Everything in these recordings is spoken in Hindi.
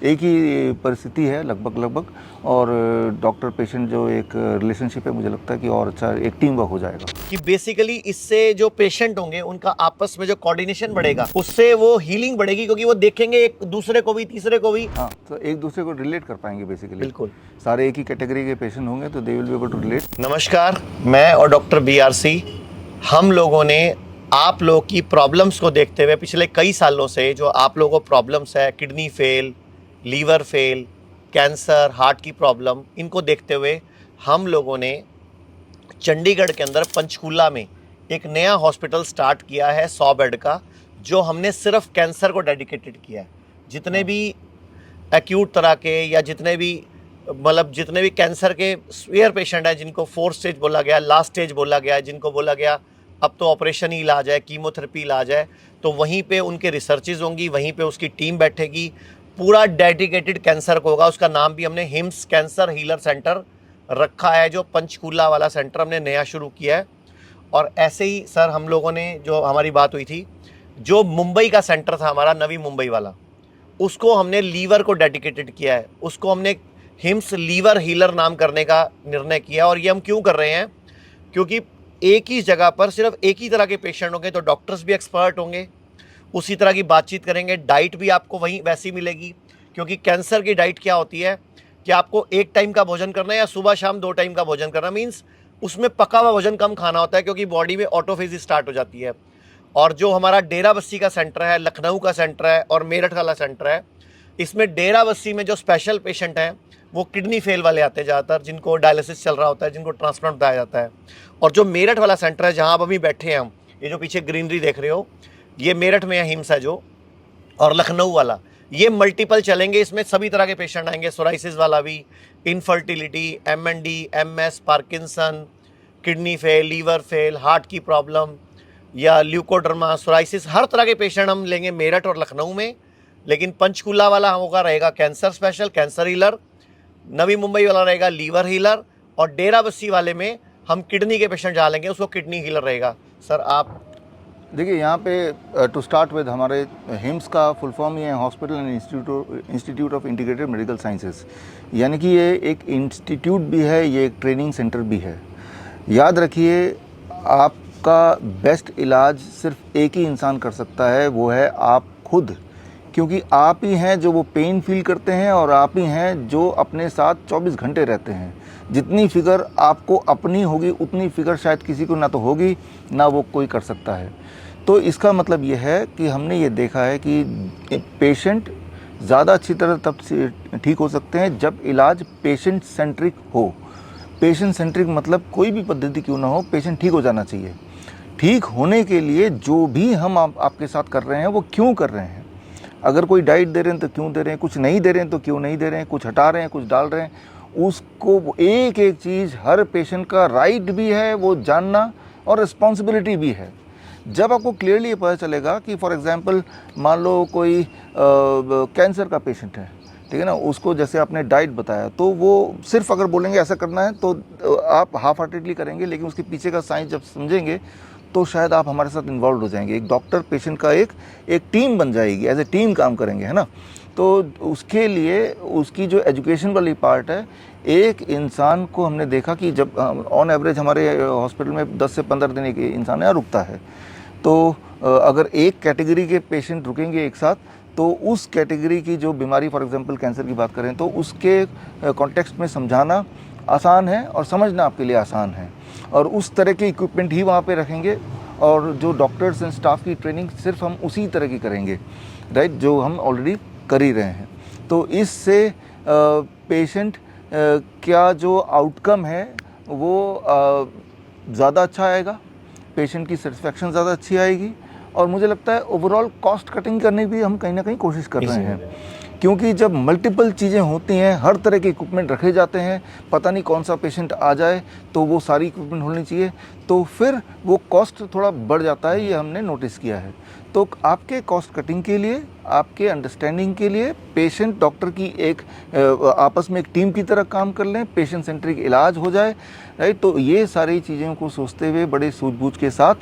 एक ही परिस्थिति है लगभग और डॉक्टर पेशेंट जो एक रिलेशनशिप है, मुझे लगता है कि और अच्छा एक टीम वर्क हो जाएगा। कि बेसिकली इससे जो पेशेंट होंगे उनका आपस में जो कोऑर्डिनेशन बढ़ेगा, उससे वो हीलिंग बढ़ेगी, क्योंकि वो देखेंगे एक दूसरे को भी, तीसरे को भी। हाँ, तो एक दूसरे को रिलेट कर पाएंगे बेसिकली। बिल्कुल, सारे एक ही कैटेगरी के पेशेंट होंगे तो they will be able to relate. नमस्कार, मैं और डॉक्टर BRC हम लोगों ने आप लोगों की प्रॉब्लम्स को देखते हुए पिछले कई सालों से जो आप लोगों को प्रॉब्लम्स है, kidney fail, liver fail, cancer, heart की प्रॉब्लम, इनको देखते हुए हम लोगों ने चंडीगढ़ के अंदर पंचकूला में एक नया हॉस्पिटल स्टार्ट किया है 100 बेड का, जो हमने सिर्फ कैंसर को डेडिकेटेड किया है। जितने भी एक्यूट तरह के या जितने भी कैंसर के सीवियर पेशेंट हैं, जिनको 4th स्टेज बोला गया, लास्ट स्टेज बोला गया, जिनको बोला गया अब तो ऑपरेशन ही इलाज है, कीमोथेरेपी इलाज है, तो वहीं पे उनके रिसर्चेज होंगी, वहीं पे उसकी टीम बैठेगी, पूरा डेडिकेटेड कैंसर को होगा। उसका नाम भी हमने हिम्स कैंसर हीलर सेंटर रखा है, जो पंचकूला वाला सेंटर हमने नया शुरू किया है। और ऐसे ही सर हम लोगों ने, जो हमारी बात हुई थी, जो मुंबई का सेंटर था हमारा, नवी मुंबई वाला, उसको हमने लीवर को डेडिकेटेड किया है, उसको हमने हिम्स लीवर हीलर नाम करने का निर्णय किया। और ये हम क्यों कर रहे हैं? क्योंकि एक ही जगह पर सिर्फ एक ही तरह के पेशेंट होंगे तो डॉक्टर्स भी एक्सपर्ट होंगे, उसी तरह की बातचीत करेंगे, डाइट भी आपको वहीं वैसी मिलेगी। क्योंकि कैंसर की डाइट क्या होती है कि आपको एक टाइम का भोजन करना है या सुबह शाम 2 टाइम का भोजन करना, मीन्स उसमें पका हुआ भोजन कम खाना होता है, क्योंकि बॉडी में ऑटोफेजी स्टार्ट हो जाती है। और जो हमारा डेराबस्सी का सेंटर है, लखनऊ का सेंटर है और मेरठ वाला सेंटर है, इसमें डेराबस्सी में जो स्पेशल पेशेंट हैं वो किडनी फेल वाले आते हैं ज़्यादातर, जिनको डायलिसिस चल रहा होता है, जिनको ट्रांसप्लांट बताया जाता है। और जो मेरठ वाला सेंटर है, जहाँ आप अभी बैठे हैं हम, ये जो पीछे ग्रीनरी देख रहे हो, ये मेरठ में है हिम्स है जो, और लखनऊ वाला, ये मल्टीपल चलेंगे। इसमें सभी तरह के पेशेंट आएंगे, सोराइसिस वाला भी, infertility, MND, MS, Parkinson, kidney fail, liver fail, heart की प्रॉब्लम या ल्यूकोडर्मा, सोराइसिस, हर तरह के पेशेंट हम लेंगे मेरठ और लखनऊ में। लेकिन पंचकूला वाला होगा रहेगा cancer special, cancer healer, Navi Mumbai वाला रहेगा लीवर हीलर, और डेराबस्सी वाले में हम किडनी के पेशेंट जहाँ लेंगे उसको किडनी हीलर रहेगा। सर आप देखिए, यहाँ पे टू स्टार्ट विद हमारे हिम्स का फुल फॉर्म ये है hospital and institute of integrated medical sciences, यानी कि ये एक इंस्टीट्यूट भी है, ये एक ट्रेनिंग सेंटर भी है। याद रखिए, आपका बेस्ट इलाज सिर्फ एक ही इंसान कर सकता है, वो है आप खुद, क्योंकि आप ही हैं जो वो पेन फील करते हैं और आप ही हैं जो अपने साथ 24 घंटे रहते हैं। जितनी फिक्र आपको अपनी होगी उतनी फिक्र शायद किसी को ना तो होगी ना वो कोई कर सकता है। तो इसका मतलब ये है कि हमने ये देखा है कि पेशेंट ज़्यादा अच्छी तरह तब से ठीक हो सकते हैं जब इलाज पेशेंट सेंट्रिक हो। पेशेंट सेंट्रिक मतलब कोई भी पद्धति क्यों ना हो, पेशेंट ठीक हो जाना चाहिए। ठीक होने के लिए जो भी हम आपके साथ कर रहे हैं वो क्यों कर रहे हैं। अगर कोई डाइट दे रहे हैं तो क्यों दे रहे हैं, कुछ नहीं दे रहे हैं तो क्यों नहीं दे रहे हैं, कुछ हटा रहे हैं, कुछ डाल रहे हैं, उसको एक एक चीज़ हर पेशेंट का राइट भी है वो जानना और रिस्पॉन्सिबिलिटी भी है। जब आपको क्लियरली ये पता चलेगा कि फॉर एग्जांपल मान लो कोई कैंसर का पेशेंट है, ठीक है ना, उसको जैसे आपने डाइट बताया, तो वो सिर्फ अगर बोलेंगे ऐसा करना है तो आप हाफ हार्टेडली करेंगे, लेकिन उसके पीछे का साइंस जब समझेंगे तो शायद आप हमारे साथ इन्वॉल्व हो जाएंगे। एक डॉक्टर पेशेंट का एक टीम बन जाएगी, एज ए टीम काम करेंगे, है ना। तो उसके लिए उसकी जो एजुकेशन वाली पार्ट है, एक इंसान को हमने देखा कि जब ऑन एवरेज हमारे हॉस्पिटल में 10 से 15 दिन एक इंसान यहाँ रुकता है, तो अगर एक कैटेगरी के पेशेंट रुकेंगे एक साथ तो उस कैटेगरी की जो बीमारी, फॉर एग्जांपल कैंसर की बात करें, तो उसके कॉन्टेक्स्ट में समझाना आसान है और समझना आपके लिए आसान है। और उस तरह के इक्विपमेंट ही वहाँ पे रखेंगे और जो डॉक्टर्स एंड स्टाफ की ट्रेनिंग सिर्फ हम उसी तरह की करेंगे, राइट, जो हम ऑलरेडी कर ही रहे हैं। तो इससे पेशेंट क्या जो आउटकम है वो ज़्यादा अच्छा आएगा, पेशेंट की सेटिस्फैक्शन ज़्यादा अच्छी आएगी, और मुझे लगता है ओवरऑल कॉस्ट कटिंग करने की भी हम कहीं ना कहीं कोशिश कर रहे हैं। क्योंकि जब मल्टीपल चीज़ें होती हैं, हर तरह के इक्विपमेंट रखे जाते हैं, पता नहीं कौन सा पेशेंट आ जाए तो वो सारी इक्विपमेंट होनी चाहिए, तो फिर वो कॉस्ट थोड़ा बढ़ जाता है, ये हमने नोटिस किया है। तो आपके कॉस्ट कटिंग के लिए, आपके अंडरस्टैंडिंग के लिए, पेशेंट डॉक्टर की एक आपस में एक टीम की तरह काम कर लें, पेशेंट सेंट्रिक इलाज हो जाए, राइट। तो ये सारी चीज़ों को सोचते हुए बड़े सूझबूझ के साथ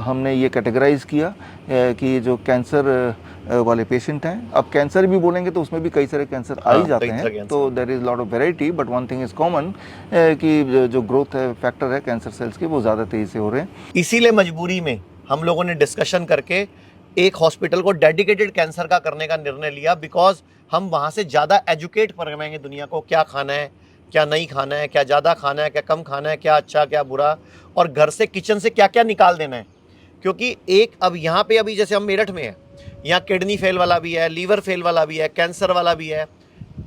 हमने ये कैटेगराइज़ किया कि जो कैंसर वाले पेशेंट हैं। अब कैंसर भी बोलेंगे तो उसमें भी कई सारे कैंसर आ ही जाते कई तरह हैं, कैंसर। तो there is lot of variety, but one thing is common कि जो ग्रोथ है फैक्टर है कैंसर सेल्स के वो ज़्यादा तेज़ी से हो रहे हैं। इसीलिए मजबूरी में हम लोगों ने डिस्कशन करके एक हॉस्पिटल को डेडिकेटेड कैंसर का करने का निर्णय लिया, बिकॉज हम वहाँ से ज़्यादा एजुकेट करवाएंगे दुनिया को, क्या खाना है, क्या नहीं खाना है, क्या ज़्यादा खाना है, क्या कम खाना है, क्या अच्छा क्या बुरा, और घर से किचन से क्या क्या निकाल देना है। क्योंकि एक अब यहाँ पे अभी जैसे हम मेरठ में हैं, यहाँ किडनी फेल वाला भी है, लीवर फेल वाला भी है, कैंसर वाला भी है,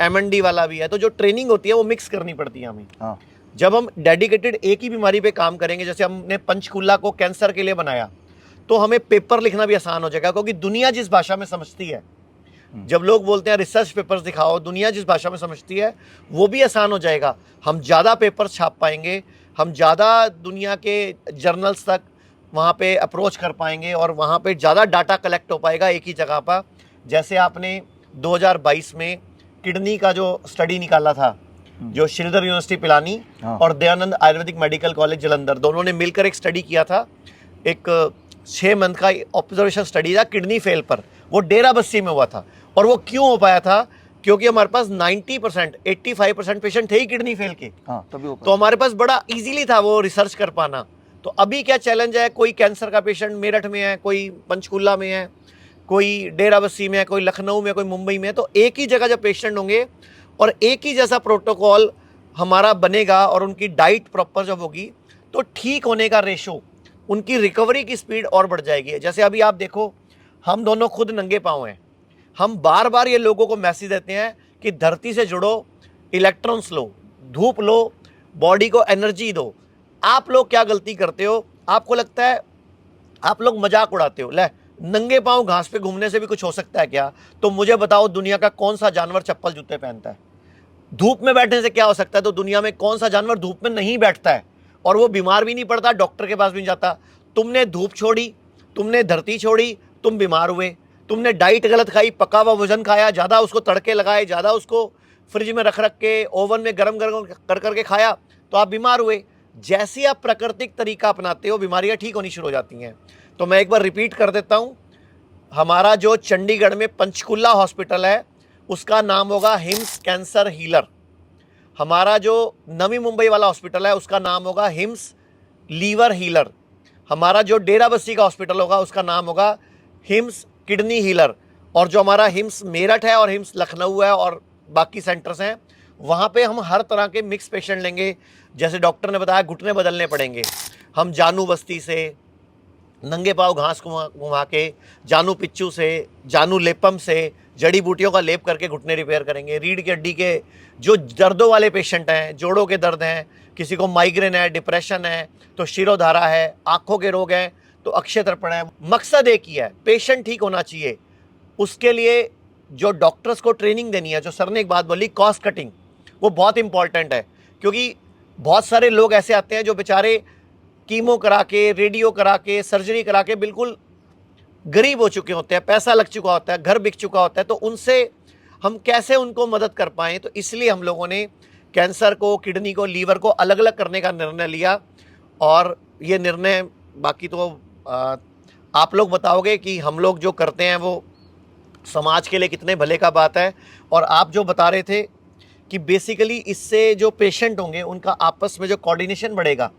MND वाला भी है, तो जो ट्रेनिंग होती है वो मिक्स करनी पड़ती है हमें। हाँ, जब हम डेडिकेटेड एक ही बीमारी पे काम करेंगे, जैसे हमने पंचकूला को कैंसर के लिए बनाया, तो हमें पेपर लिखना भी आसान हो जाएगा, क्योंकि दुनिया जिस भाषा में समझती है, जब लोग बोलते हैं रिसर्च पेपर्स दिखाओ, दुनिया जिस भाषा में समझती है वो भी आसान हो जाएगा। हम ज़्यादा पेपर्स छाप पाएंगे, हम ज़्यादा दुनिया के जर्नल्स तक वहाँ पे अप्रोच कर पाएंगे, और वहाँ पे ज़्यादा डाटा कलेक्ट हो पाएगा एक ही जगह पर। जैसे आपने 2022 में किडनी का जो स्टडी निकाला था, जो श्रीधर यूनिवर्सिटी पिलानी हाँ। और दयानंद आयुर्वेदिक मेडिकल कॉलेज जलंधर, दोनों ने मिलकर एक स्टडी किया था, एक 6 मंथ का ऑब्जर्वेशन स्टडी था किडनी फेल पर। वो डेरा बस्सी में हुआ था, और वो क्यों हो पाया था? क्योंकि हमारे पास 90% 85% पेशेंट थे ही किडनी फेल के। हाँ, तभी हो तो हमारे पास बड़ा इजीली था वो रिसर्च कर पाना। तो अभी क्या चैलेंज है, कोई कैंसर का पेशेंट मेरठ में है, कोई पंचकुला में है, कोई डेरा बस्सी में है, कोई लखनऊ में, कोई मुंबई में है, तो एक ही जगह जब पेशेंट होंगे और एक ही जैसा प्रोटोकॉल हमारा बनेगा और उनकी डाइट प्रॉपर जब होगी, तो ठीक होने का रेशो, उनकी रिकवरी की स्पीड और बढ़ जाएगी। जैसे अभी आप देखो, हम दोनों खुद नंगे पाँव हैं, हम बार बार ये लोगों को मैसेज देते हैं कि धरती से जुड़ो, इलेक्ट्रॉन्स लो, धूप लो, बॉडी को एनर्जी दो। आप लोग क्या गलती करते हो? आपको लगता है, आप लोग मजाक उड़ाते हो, ले नंगे पाँव घास पे घूमने से भी कुछ हो सकता है क्या? तो मुझे बताओ, दुनिया का कौन सा जानवर चप्पल जूते पहनता है? धूप में बैठने से क्या हो सकता है? तो दुनिया में कौन सा जानवर धूप में नहीं बैठता है और वो बीमार भी नहीं पड़ता, डॉक्टर के पास भी नहीं जाता? तुमने धूप छोड़ी, तुमने धरती छोड़ी, तुम बीमार हुए। तुमने डाइट गलत खाई, पका हुआ भोजन खाया, ज़्यादा उसको तड़के लगाए, ज़्यादा उसको फ्रिज में रख के ओवन में गरम गरम कर करके खाया, तो आप बीमार हुए। जैसे आप प्राकृतिक तरीका अपनाते हो, बीमारियां ठीक होनी शुरू हो जाती हैं। तो मैं एक बार रिपीट कर देता हूं, हमारा जो चंडीगढ़ में पंचकुला हॉस्पिटल है उसका नाम होगा हिम्स कैंसर हीलर। हमारा जो नवी मुंबई वाला हॉस्पिटल है उसका नाम होगा हिम्स लीवर हीलर। हमारा जो डेरा बस्सी का हॉस्पिटल होगा उसका नाम होगा हिम्स किडनी हीलर। और जो हमारा हिम्स मेरठ है और हिम्स लखनऊ है और बाकी सेंटर्स हैं, वहाँ पे हम हर तरह के मिक्स पेशेंट लेंगे। जैसे डॉक्टर ने बताया, घुटने बदलने पड़ेंगे, हम जानू बस्ती से, नंगे पाँव घास घुमा के, जानू पिच्चू से, जानू लेपम से, जड़ी बूटियों का लेप करके घुटने रिपेयर करेंगे। रीढ़ की हड्डी के जो दर्दों वाले पेशेंट हैं, जोड़ों के दर्द हैं, किसी को माइग्रेन है, डिप्रेशन है, तो शिरोधारा है, आँखों के रोग हैं तो अक्षय तर्पण है। मकसद एक ही है, पेशेंट ठीक होना चाहिए। उसके लिए जो डॉक्टर्स को ट्रेनिंग देनी है, जो सर ने एक बात बोली, कॉस्ट कटिंग, वो बहुत इंपॉर्टेंट है। क्योंकि बहुत सारे लोग ऐसे आते हैं जो बेचारे कीमो करा के, रेडियो करा के, सर्जरी करा के बिल्कुल गरीब हो चुके होते हैं, पैसा लग चुका होता है, घर बिक चुका होता है, तो उनसे हम कैसे उनको मदद कर पाएँ। तो इसलिए हम लोगों ने कैंसर को, किडनी को, लीवर को अलग अलग करने का निर्णय लिया। और ये निर्णय बाकी तो आप लोग बताओगे कि हम लोग जो करते हैं वो समाज के लिए कितने भले का बात है। और आप जो बता रहे थे कि बेसिकली इससे जो पेशेंट होंगे उनका आपस में जो कोऑर्डिनेशन बढ़ेगा,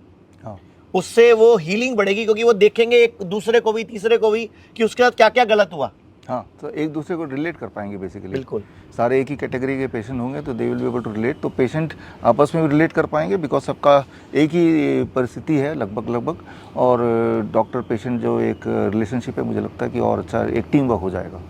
हाँ, उससे वो हीलिंग बढ़ेगी, क्योंकि वो देखेंगे एक दूसरे को भी, तीसरे को भी, कि उसके साथ क्या क्या गलत हुआ। हाँ, तो एक दूसरे को रिलेट कर पाएंगे बेसिकली। बिल्कुल, सारे एक ही कैटेगरी के पेशेंट होंगे तो they will be able to relate, तो पेशेंट आपस में भी रिलेट कर पाएंगे बिकॉज सबका एक ही परिस्थिति है लगभग। और डॉक्टर पेशेंट जो एक रिलेशनशिप है, मुझे लगता है कि और अच्छा एक टीम वर्क हो जाएगा।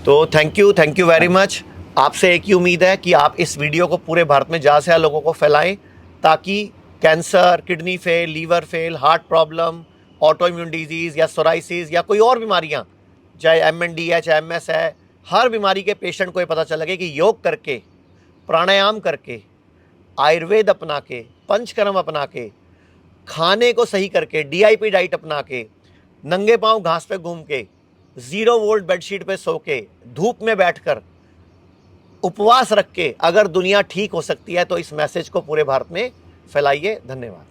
तो थैंक यू वेरी मच। आपसे एक ही उम्मीद है कि आप इस वीडियो को पूरे भारत में ज़्यादा से ज़्यादा लोगों को फैलाएं, ताकि cancer, kidney fail, liver fail, heart problem, auto immune disease या सोराइसिस या कोई और बीमारियां, चाहे MND है, चाहे MS है, हर बीमारी के पेशेंट को ये पता चल लगे कि योग करके, प्राणायाम करके, आयुर्वेद अपना के, पंचकर्म अपना के, खाने को सही करके, DIP डाइट अपना के, नंगे पाँव घास पे घूम के, 0 वोल्ट बेडशीट पे सो के, धूप में बैठकर, उपवास रख के अगर दुनिया ठीक हो सकती है, तो इस मैसेज को पूरे भारत में फैलाइए। धन्यवाद।